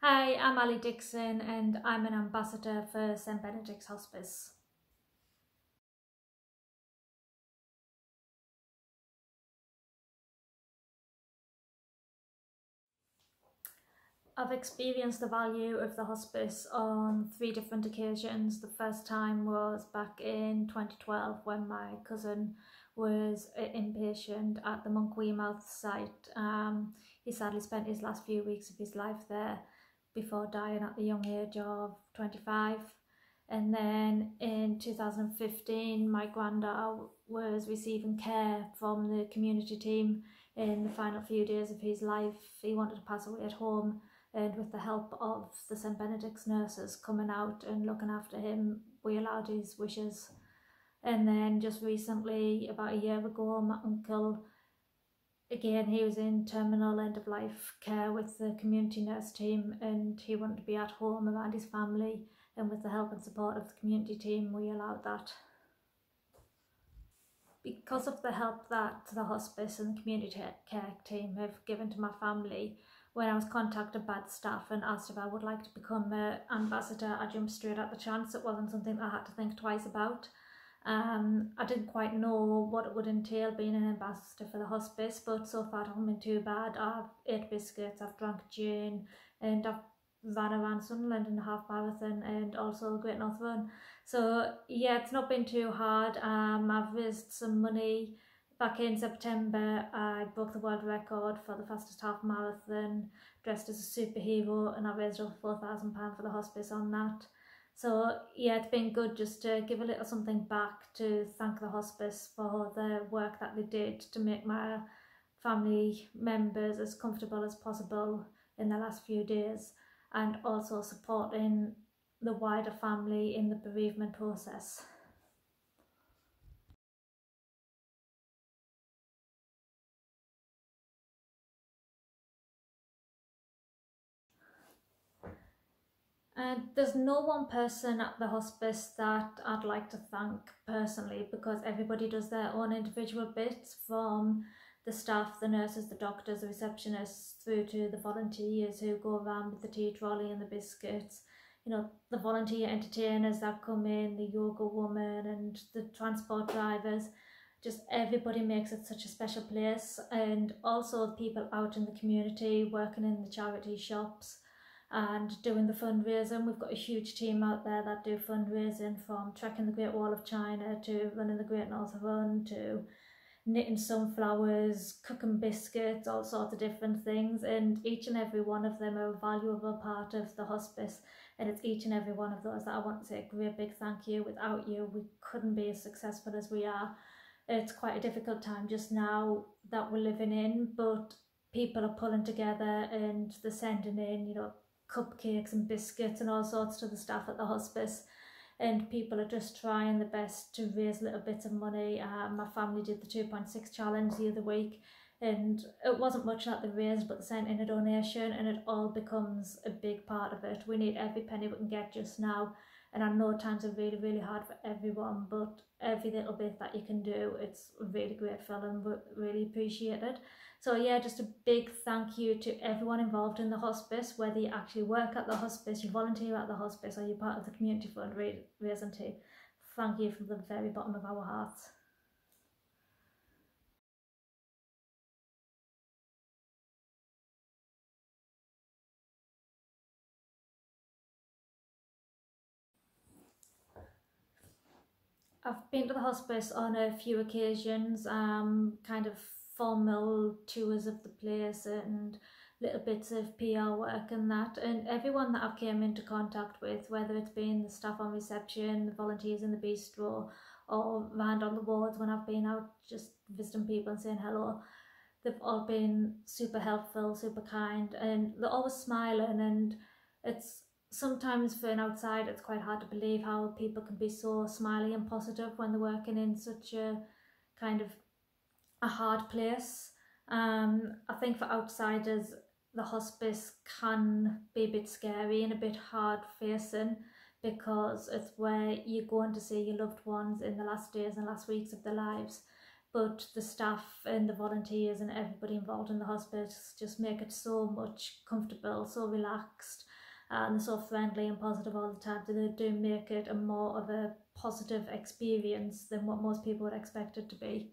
Hi, I'm Aly Dixon and I'm an ambassador for St Benedict's Hospice. I've experienced the value of the hospice on three different occasions. The first time was back in 2012 when my cousin was inpatient at the Monk Weymouth site. He sadly spent his last few weeks of his life there before dying at the young age of 25. And then in 2015, my granddad was receiving care from the community team in the final few days of his life. He wanted to pass away at home, and with the help of the St Benedict's nurses coming out and looking after him, we allowed his wishes. And then just recently, about a year ago, my uncle, again, he was in terminal end of life care with the community nurse team, and he wanted to be at home around his family, and with the help and support of the community team, we allowed that. Because of the help that the hospice and the community care team have given to my family, when I was contacted by the staff and asked if I would like to become an ambassador, I jumped straight at the chance. It wasn't something I had to think twice about. I didn't quite know what it would entail being an ambassador for the hospice, but so far it hasn't been too bad. I've ate biscuits, I've drank gin, and I've ran around Sunderland in the half marathon and also the Great North Run. So yeah, it's not been too hard. I've raised some money. Back in September, I broke the world record for the fastest half marathon, dressed as a superhero, and I raised over £4,000 for the hospice on that. So yeah, it's been good just to give a little something back, to thank the hospice for the work that they did to make my family members as comfortable as possible in the last few days, and also supporting the wider family in the bereavement process. And there's no one person at the hospice that I'd like to thank personally, because everybody does their own individual bits, from the staff, the nurses, the doctors, the receptionists, through to the volunteers who go around with the tea trolley and the biscuits. You know, the volunteer entertainers that come in, the yoga woman and the transport drivers. Just everybody makes it such a special place, and also people out in the community working in the charity shops and doing the fundraising. We've got a huge team out there that do fundraising, from trekking the Great Wall of China to running the Great North Run to knitting sunflowers, cooking biscuits, all sorts of different things. And each and every one of them are a valuable part of the hospice, and it's each and every one of those that I want to say a great big thank you. Without you, we couldn't be as successful as we are. It's quite a difficult time just now that we're living in, but people are pulling together and they're sending in, cupcakes and biscuits and all sorts to the staff at the hospice, and people are just trying their best to raise little bits of money. My family did the 2.6 challenge the other week, and it wasn't much that they raised, but they sent in a donation, and it all becomes a big part of it. We need every penny we can get just now, and I know times are really, really hard for everyone, but every little bit that you can do, it's really grateful and really appreciated. So yeah, just a big thank you to everyone involved in the hospice, whether you actually work at the hospice, you volunteer at the hospice, or you're part of the community fundraising team. Thank you from the very bottom of our hearts. I've been to the hospice on a few occasions, kind of formal tours of the place and little bits of PR work and that. And everyone that I've came into contact with, whether it's been the staff on reception, the volunteers in the bistro, or round on the wards when I've been out just visiting people and saying hello, they've all been super helpful, super kind, and they're always smiling. And it's sometimes, for an outsider, it's quite hard to believe how people can be so smiley and positive when they're working in such a kind of a hard place. I think for outsiders, the hospice can be a bit scary and a bit hard facing, because it's where you're going to see your loved ones in the last days and last weeks of their lives. but the staff and the volunteers and everybody involved in the hospice just make it so much comfortable, so relaxed, and they're so friendly and positive all the time, that they do make it a more of a positive experience than what most people would expect it to be.